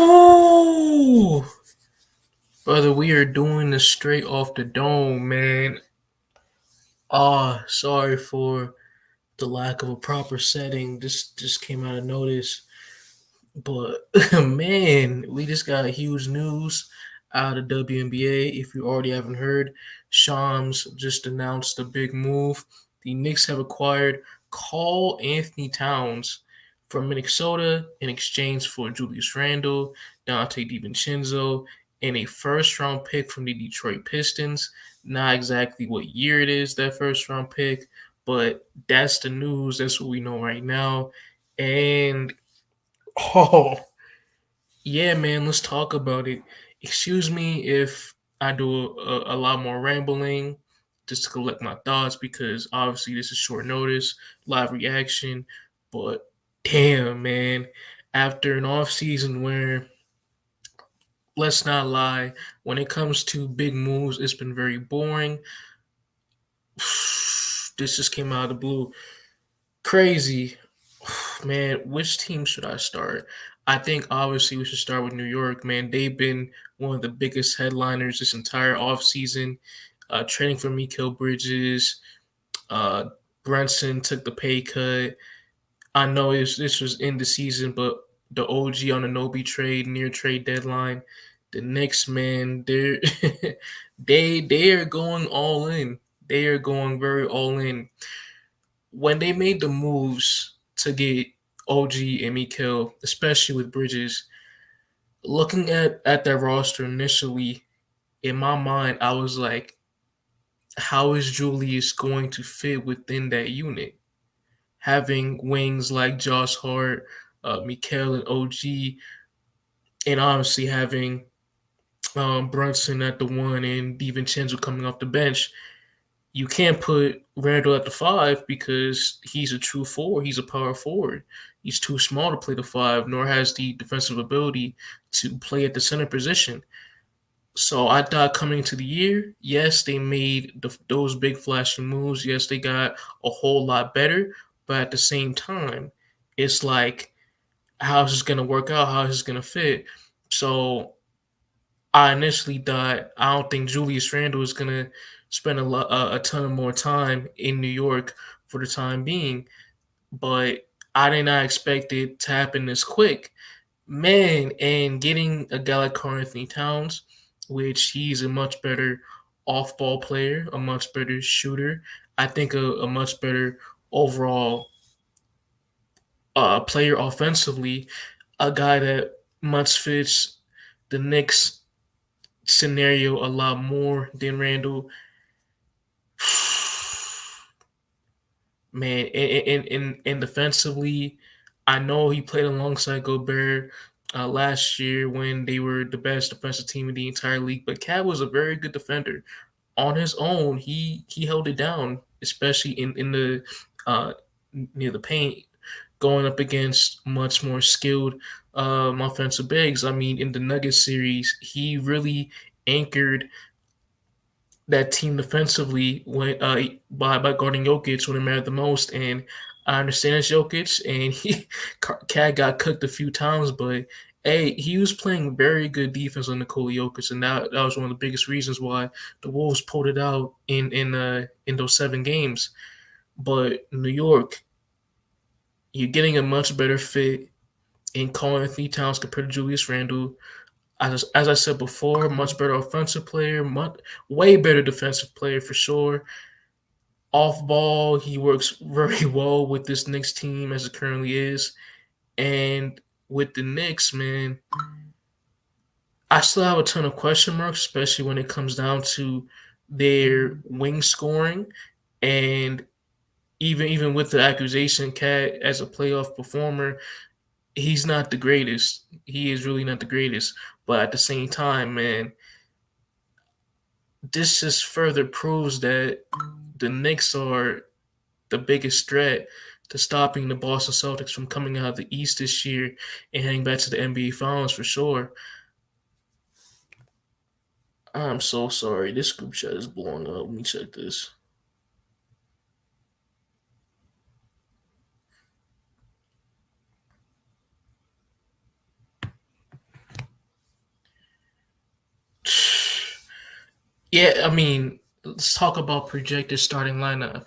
Whew. Brother, we are doing this straight off the dome, man. Sorry for the lack of a proper setting. This just came out of notice. But man, we just got huge news out of WNBA. If you already haven't heard, Shams just announced a big move. The Knicks have acquired Carl Anthony Towns from Minnesota in exchange for Julius Randle, Dante DiVincenzo, and a first round pick from the Detroit Pistons. Not exactly what year it is, that first round pick, but that's the news. That's what we know right now. And oh, yeah, man, let's talk about it. Excuse me if I do a lot more rambling just to collect my thoughts because obviously this is short notice, live reaction. But damn, man, after an off season where, let's not lie, when it comes to big moves, it's been very boring. This just came out of the blue. Crazy. Man, which team should I start? I think obviously we should start with New York, man. They've been one of the biggest headliners this entire offseason. Trading for Mikal Bridges. Uh, Brunson took the pay cut. I know this was in the season, but the OG Anunoby trade near trade deadline. The Knicks, man, they are going all in. They are going very all in when they made the moves to get OG and Mikal, especially with Bridges, looking at that roster initially, in my mind, I was like, how is Julius going to fit within that unit? Having wings like Josh Hart, Mikal, and OG, and obviously having Brunson at the one and DiVincenzo coming off the bench, you can't put Randall at the five because he's a true forward. He's a power forward. He's too small to play the five, nor has the defensive ability to play at the center position. So I thought coming into the year, yes, they made those big flashing moves. Yes, they got a whole lot better. But at the same time, it's like, how's this going to work out? How's this going to fit? So I initially thought I don't think Julius Randle is gonna spend a ton of more time in New York for the time being, but I did not expect it to happen this quick, man. And getting a guy like Karl Anthony Towns, which he's a much better off-ball player, a much better shooter. I think a much better overall player offensively, a guy that much fits the Knicks scenario a lot more than Randall. Man, and defensively, I know he played alongside Gobert last year when they were the best defensive team in the entire league. But Cat was a very good defender on his own. He held it down, especially in the uh, near the paint, going up against much more skilled offensive bigs. I mean, in the Nuggets series, he really anchored that team defensively when by guarding Jokic when it mattered the most. And I understand it's Jokic, and Cat got cooked a few times, but hey, he was playing very good defense on Nikola Jokic, and that was one of the biggest reasons why the Wolves pulled it out in those 7 games. But New York, you're getting a much better fit in Karl Anthony Towns compared to Julius Randle. As I said before, much better offensive player, way better defensive player for sure. Off ball, he works very well with this Knicks team as it currently is. And with the Knicks, man, I still have a ton of question marks, especially when it comes down to their wing scoring. And even with the accusation, Cat as a playoff performer, he's not the greatest. He is really not the greatest. But at the same time, man, this just further proves that the Knicks are the biggest threat to stopping the Boston Celtics from coming out of the East this year and heading back to the NBA Finals for sure. I'm so sorry. This group chat is blowing up. Let me check this. Yeah, I mean, let's talk about projected starting lineup.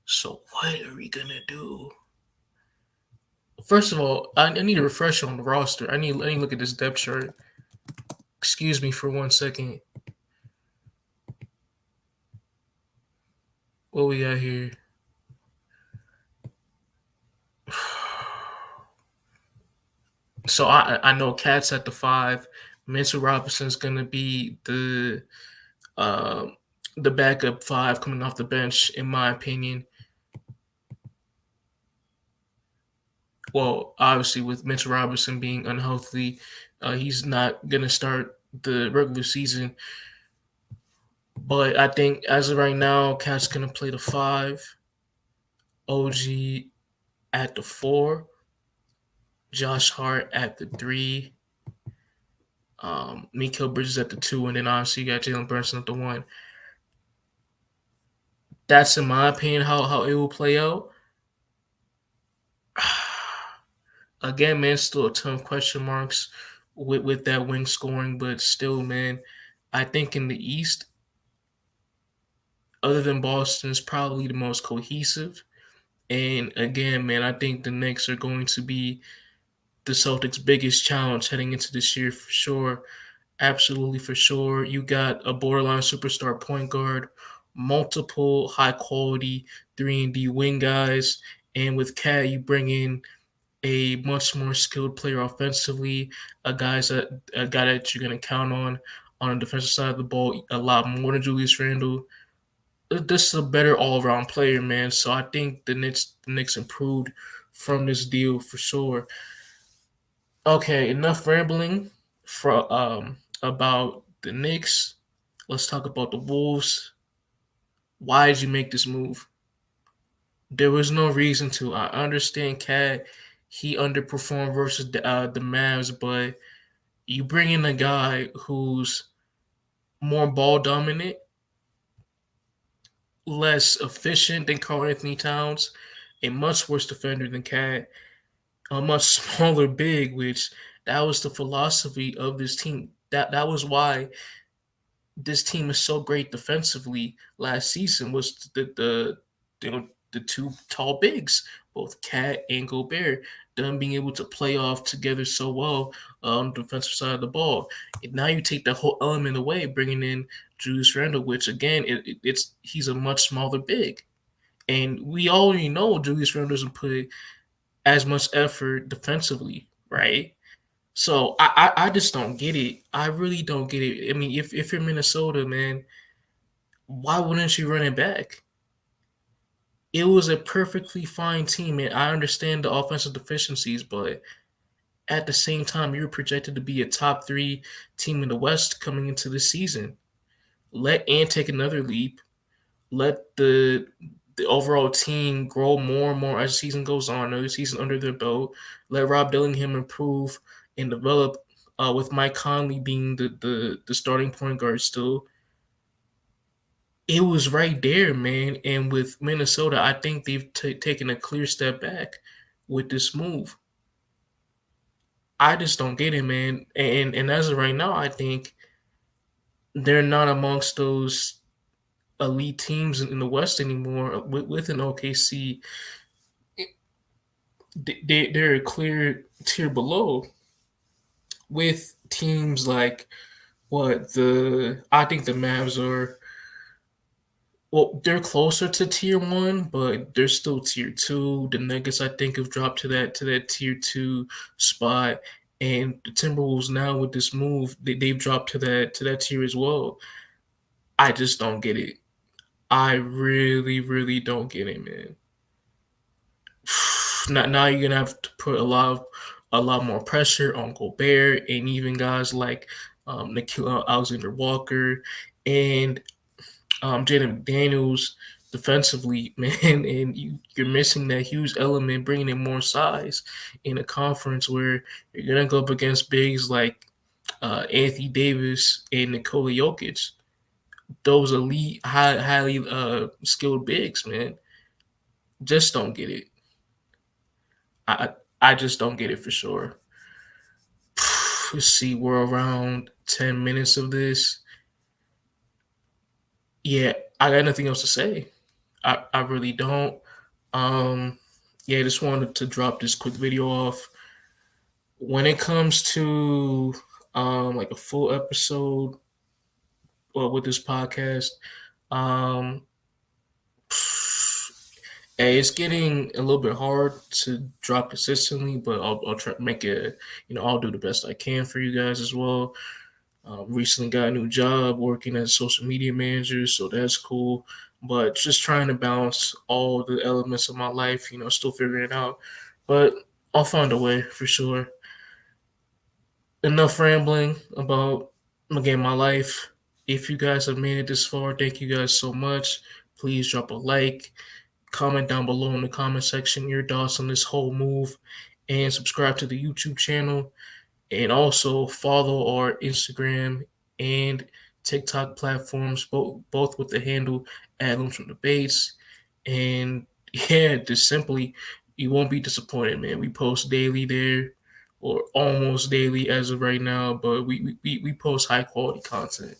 So what are we gonna do? First of all, I need a refresher on the roster. I need to look at this depth chart. Excuse me for 1 second. What we got here? So I know Cat's at the five. Mitchell Robinson's gonna be uh, the backup five coming off the bench, in my opinion. Well, obviously with Mitchell Robinson being unhealthy, he's not gonna start the regular season. But I think as of right now, Cat's gonna play the five, OG at the four, Josh Hart at the three, Mikael Bridges at the two, and then obviously you got Jalen Brunson at the one. That's in my opinion how it will play out. Again, man, still a ton of question marks with that wing scoring, but still, man, I think in the East, other than Boston, is probably the most cohesive. And again, man, I think the Knicks are going to be the Celtics' biggest challenge heading into this year for sure. Absolutely for sure. You got a borderline superstar point guard, multiple high quality 3-and-D wing guys, and with Cat, you bring in a much more skilled player offensively, a guy that you're gonna count on the defensive side of the ball a lot more than Julius Randle. This is a better all around player, man. So I think the Knicks improved from this deal for sure. Okay, enough rambling for about the Knicks. Let's talk about the Wolves. Why did you make this move? There was no reason to. I understand Cat he underperformed versus the Mavs, but you bring in a guy who's more ball dominant, less efficient than Karl Anthony Towns, a much worse defender than Cat, a much smaller big, which that was the philosophy of this team. That was why this team is so great defensively last season was the two tall bigs, both Cat and Gobert, them being able to play off together so well on the defensive side of the ball. And now you take that whole element away, bringing in Julius Randle, which again it's he's a much smaller big, and we already know Julius Randle doesn't put as much effort defensively, right? So I just don't get it. I really don't get it. I mean, if you're Minnesota, man, why wouldn't you run it back? It was a perfectly fine team, and I understand the offensive deficiencies, but at the same time, you were projected to be a top three team in the West coming into the season. Let Ant take another leap. Let the overall team grow more and more as the season goes on. Another season under their belt. Let Rob Dillingham improve and develop. With Mike Conley being the starting point guard still, it was right there, man. And with Minnesota, I think they've taken a clear step back with this move. I just don't get it, man. And as of right now, I think they're not amongst those elite teams in the West anymore. With an OKC, they're a clear tier below. With teams like what the I think the Mavs are. Well, they're closer to tier one, but they're still tier two. The Nuggets, I think, have dropped to that tier two spot, and the Timberwolves now with this move, they've dropped to that tier as well. I just don't get it. I really, really don't get it, man. Now you're gonna have to put a lot more pressure on Gobert and even guys like Nikhil Alexander Walker and Jaden McDaniels defensively, man, and you're missing that huge element, bringing in more size in a conference where you're gonna go up against bigs like Anthony Davis and Nikola Jokic, those elite, highly skilled bigs, man. Just don't get it. I I just don't get it for sure. Let's see, we're around 10 minutes of this. Yeah, I got nothing else to say. I really don't. Um, yeah, just wanted to drop this quick video off. When it comes to like a full episode with this podcast, um, hey, it's getting a little bit hard to drop consistently, but I'll try to make it. I'll do the best I can for you guys as well. Recently got a new job working as a social media manager, so that's cool. But just trying to balance all the elements of my life, still figuring it out. But I'll find a way for sure. Enough rambling about, again, my life. If you guys have made it this far, thank you guys so much. Please drop a like, comment down below in the comment section your thoughts on this whole move, and subscribe to the YouTube channel. And also follow our Instagram and TikTok platforms, both with the handle at Looms from Debates. And yeah, just simply, you won't be disappointed, man. We post daily there, or almost daily as of right now, but we post high quality content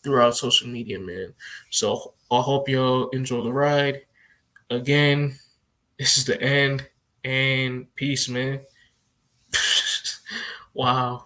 throughout social media, man. So I hope y'all enjoy the ride. Again, this is the end, and peace, man. Wow.